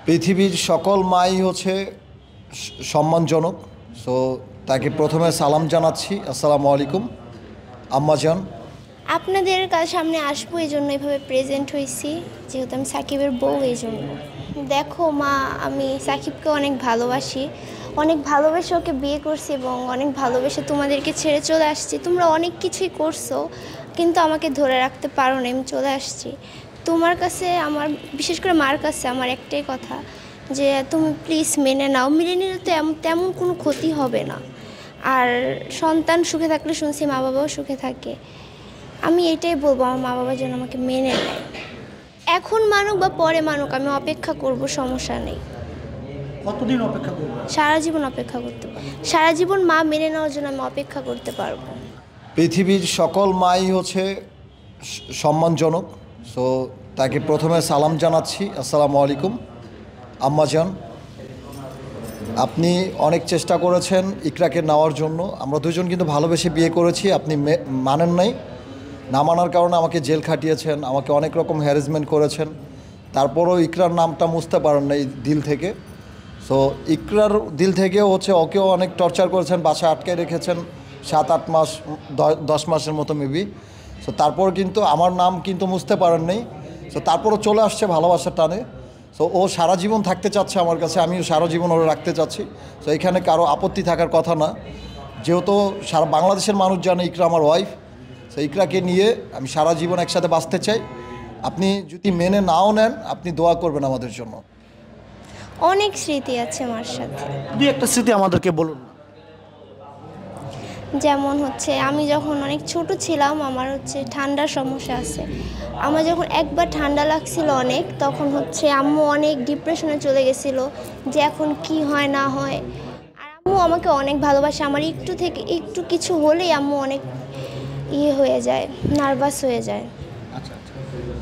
পৃথিবীর সকল মাই হচ্ছে সম্মানজনক। সো তাকে প্রথমে সালাম জানাচ্ছি, আসসালামু আলাইকুম আম্মাজান। আপনাদের সামনে আসবো এই জন্য এভাবে প্রেজেন্ট হয়েছি, যেহেতু আমি সাকিবের বউ। এই জন্য দেখো মা, আমি সাকিবকে অনেক ভালোবাসি, অনেক ভালোবেসে ওকে বিয়ে করছি এবং অনেক ভালোবেসে তোমাদেরকে ছেড়ে চলে আসছি। তোমরা অনেক কিছুই করছো, কিন্তু আমাকে ধরে রাখতে পারো না, আমি চলে আসছি। তোমার কাছে আমার, বিশেষ করে মার কাছে আমার একটাই কথা, যে তুমি প্লিজ মেনে নাও। মেনে নিলে তো তেমন কোনো ক্ষতি হবে না। আর সন্তান সুখে থাকলে শুনছি মা বাবাও সুখে থাকে। আমি এটাই বলবো, আমার মা বাবা যেন আমাকে মেনে নেয়। এখন মানুক বা পরে মানুক, আমি অপেক্ষা করব, সমস্যা নেই। কতদিন অপেক্ষা করব? সারা জীবন অপেক্ষা করতে পারবো, সারা জীবন মা মেনে নেওয়ার জন্য আমি অপেক্ষা করতে পারবো। পৃথিবীর সকল মাই হচ্ছে সম্মানজনক। সো তাকে প্রথমে সালাম জানাচ্ছি, আসসালামু আলাইকুম আম্মাজান। আপনি অনেক চেষ্টা করেছেন ইকরাকে নেওয়ার জন্য। আমরা দুজন কিন্তু ভালোবেসে বিয়ে করেছি, আপনি মানেন নাই। না মানার কারণে আমাকে জেল খাটিয়েছেন, আমাকে অনেক রকম হ্যারাসমেন্ট করেছেন। তারপরও ইকরার নামটা মুছতে পারেন না এই দিল থেকে। সো ইকরার দিল থেকেও হচ্ছে ওকেও অনেক টর্চার করেছেন, বাসায় আটকে রেখেছেন 7-8 মাস, 10 মাসের মতো মেবি। সো তারপর কিন্তু আমার নাম কিন্তু মুছতে পারেন নাই। সো তারপরও চলে আসছে ভালোবাসার টানে। সো ও সারা জীবন থাকতে চাচ্ছে আমার কাছে, আমিও সারা জীবন ওরা রাখতে চাচ্ছি। সো এখানে কারো আপত্তি থাকার কথা না, যেহেতু সারা বাংলাদেশের মানুষ জানে ইকরা আমার ওয়াইফ। সো ইকরাকে নিয়ে আমি সারা জীবন একসাথে বাঁচতে চাই। আপনি যদি মেনে নাও নেন, আপনি দোয়া করবেন আমাদের জন্য। অনেক স্মৃতি আছে মার সাথে। দুই একটা স্মৃতি আমাদেরকে বলুন। যেমন হচ্ছে, আমি যখন অনেক ছোট ছিলাম, আমার হচ্ছে ঠান্ডার সমস্যা আছে। আমার যখন একবার ঠান্ডা লাগছিল অনেক, তখন হচ্ছে আম্মু অনেক ডিপ্রেশনে চলে গেছিলো যে এখন কি হয় না হয়। আর আম্মু আমাকে অনেক ভালোবাসে, আমার একটু থেকে একটু কিছু হলেই আম্মু অনেক হয়ে যায়, নার্ভাস হয়ে যায়। আচ্ছা আচ্ছা,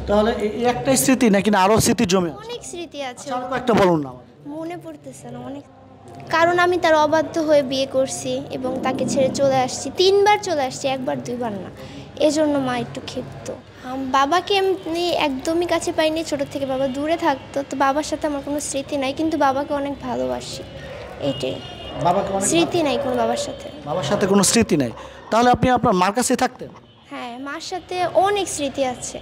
তাহলে এই একটাই স্মৃতি নাকি আরও স্মৃতি জমে আছে? অনেক স্মৃতি আছে, একটা বলুন না। মনে পড়তেছে না অনেক। কারণ আমি তার অবাধ্য হয়ে বিয়ে করছি এবং তাকে ছেড়ে চলে আসছি, 3বার চলে আসছি, 1বার 2বার না। এজন্য মা একটু ক্ষিপ্ত। বাবাকে আমি একদমই কাছে পাইনি, ছোটো থেকে বাবা দূরে থাকতো, তো বাবার সাথে আমার কোনো স্মৃতি নাই, কিন্তু বাবাকে অনেক ভালোবাসি, এইটাই। বাবাকে স্মৃতি নাই কোনো বাবার সাথে। বাবার সাথে কোনো স্মৃতি নাই, তাহলে আপনি আপনার মার কাছে থাকতেন? হ্যাঁ, মার সাথে অনেক স্মৃতি আছে,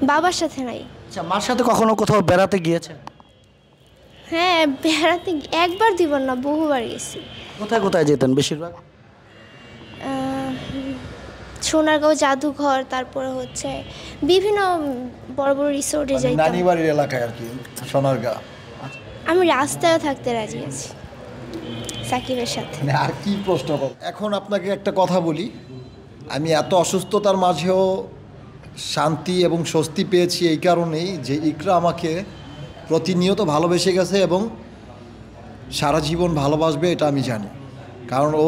বাবার সাথে নাই। আচ্ছা, মার সাথে কখনো কোথাও বেড়াতে গিয়েছেন? হ্যাঁ, বেড়াতে 1বার 2বার না, বহুবার গেছি। কোথায় কোথায় যেতেন বেশিরভাগ? সোনারগাঁও জাদুঘর, তারপরে হচ্ছে বিভিন্ন বড় বড় রিসোর্টে যাইতাম। নানি বাড়ির এলাকায় আর কি, সোনারগাঁ। আমি রাস্তায় থাকতে রাজি আছি সাকিবের সাথে। মানে আর কি প্রশ্ন কর। এখন আপনাকে একটা কথা বলি, আমি এত অসুস্থতার মাঝেও শান্তি এবং স্বস্তি পেয়েছি এই কারণেই যে ইকরা আমাকে প্রতিনিয়ত ভালোবেসে গেছে এবং সারা জীবন ভালোবাসবে, এটা আমি জানি। কারণ ও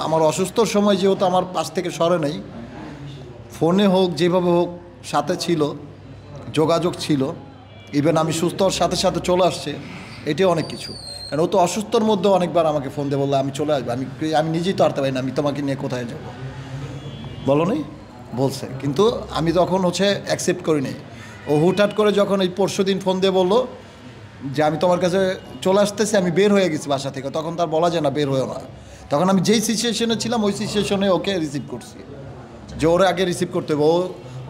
আমার অসুস্থর সময় যেহেতু আমার পাশ থেকে সরে নেই, ফোনে হোক যেভাবে হোক সাথে ছিল, যোগাযোগ ছিল। ইভেন আমি সুস্থ হওয়ার সাথে সাথে চলে আসছে, এটাই অনেক কিছু। কারণ ও তো অসুস্থর মধ্যেও অনেকবার আমাকে ফোন দিয়ে বললো আমি চলে আসবো। আমি নিজেই তো আরতে পারি না, আমি তোমাকে নিয়ে কোথায় যাব, বলো নি বলছে, কিন্তু আমি তখন হচ্ছে অ্যাকসেপ্ট করি নাই। ও হুটহাট করে যখন এই পরশুদিন ফোন দিয়ে বললো যে আমি তোমার কাছে চলে আসতেছি, আমি বের হয়ে গেছি বাসা থেকে, তখন তার বলা যায় না বের হয়েও না। তখন আমি যেই সিচুয়েশনে ছিলাম ওই সিচুয়েশনে ওকে রিসিভ করছি, যে ওরা আগে রিসিভ করতে হবে।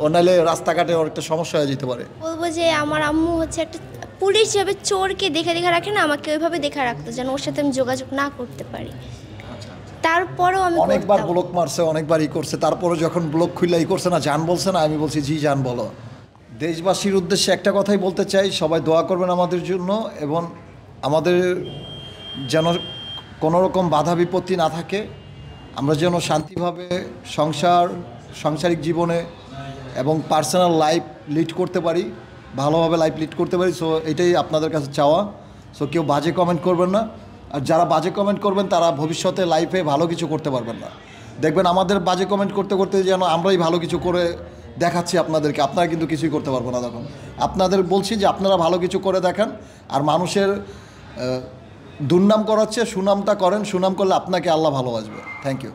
ও নাহলে রাস্তাঘাটে ওর একটা সমস্যা হয়ে যেতে পারে। বলবো যে আমার আম্মু হচ্ছে একটা পুলিশ হিসাবে চোরকে দেখে দেখে রাখে না, আমাকে ওইভাবে দেখে রাখতো যেন ওর সাথে আমি যোগাযোগ না করতে পারি। তারপরেও আমি অনেকবার করতাম। ব্লক মারছে, অনেকবার করছে, তারপরে যখন ব্লক খুলে করছে না, জান বলছে না, আমি বলছি জি জান বলো। দেশবাসীর উদ্দেশ্যে একটা কথাই বলতে চাই, সবাই দোয়া করবেন আমাদের জন্য, এবং আমাদের যেন কোনো রকম বাধা বিপত্তি না থাকে, আমরা যেন শান্তিভাবে সাংসারিক জীবনে এবং পার্সোনাল লাইফ লিড করতে পারি, ভালোভাবে লাইফ লিড করতে পারি। সো এটাই আপনাদের কাছে চাওয়া। সো কেউ বাজে কমেন্ট করবেন না, আর যারা বাজে কমেন্ট করবেন তারা ভবিষ্যতে লাইফে ভালো কিছু করতে পারবেন না। দেখবেন আমাদের বাজে কমেন্ট করতে করতে যেন আমরাই ভালো কিছু করে দেখাচ্ছি আপনাদেরকে, আপনারা কিন্তু কিছুই করতে পারবো না। তখন আপনাদের বলছি যে আপনারা ভালো কিছু করে দেখান, আর মানুষের দুর্নাম করাচ্ছে সুনামটা করেন, সুনাম করলে আপনাকে আল্লাহ ভালোবাসবে। Thank you.